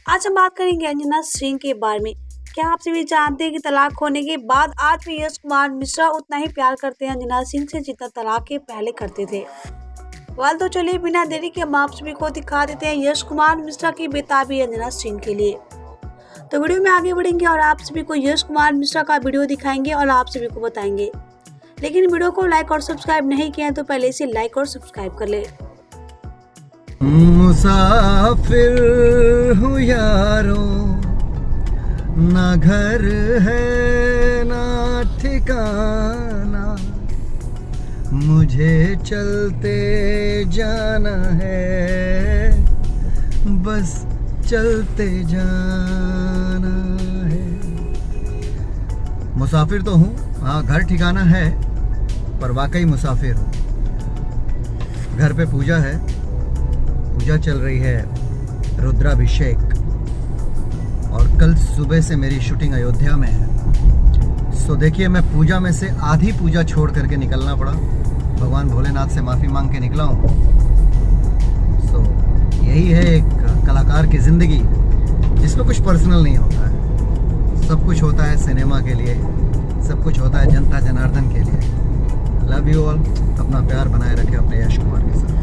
आज हम बात करेंगे अंजना सिंह के बारे में। क्या आप सभी जानते हैं कि तलाक होने के बाद आज भी यश कुमार मिश्रा उतना ही प्यार करते हैं अंजना सिंह से जितना तलाक के पहले करते थे। वाल तो चलिए बिना देरी के हम आप सभी को दिखा देते हैं यश कुमार मिश्रा की बेताबी अंजना सिंह के लिए। तो वीडियो में आगे बढ़ेंगे और आप सभी को यश कुमार मिश्रा का वीडियो दिखाएंगे और आप सभी को बताएंगे। लेकिन वीडियो को लाइक और सब्सक्राइब नहीं किया है तो पहले इसे लाइक और सब्सक्राइब कर ले। मुसाफिर हूँ यारों, ना घर है ना ठिकाना, मुझे चलते जाना है, बस चलते जाना है। मुसाफिर तो हूँ, हाँ घर ठिकाना है, पर वाकई मुसाफिर हूँ। घर पे पूजा है, पूजा चल रही है रुद्राभिषेक, और कल सुबह से मेरी शूटिंग अयोध्या में है। सो देखिए, मैं पूजा में से आधी पूजा छोड़ करके निकलना पड़ा। भगवान भोलेनाथ से माफ़ी मांग के निकला हूँ। सो यही है एक कलाकार की ज़िंदगी, जिसमें कुछ पर्सनल नहीं होता है। सब कुछ होता है सिनेमा के लिए, सब कुछ होता है जनता जनार्दन के लिए। Love you all. अपना प्यार बनाए रखें अपने यश कुमार के साथ।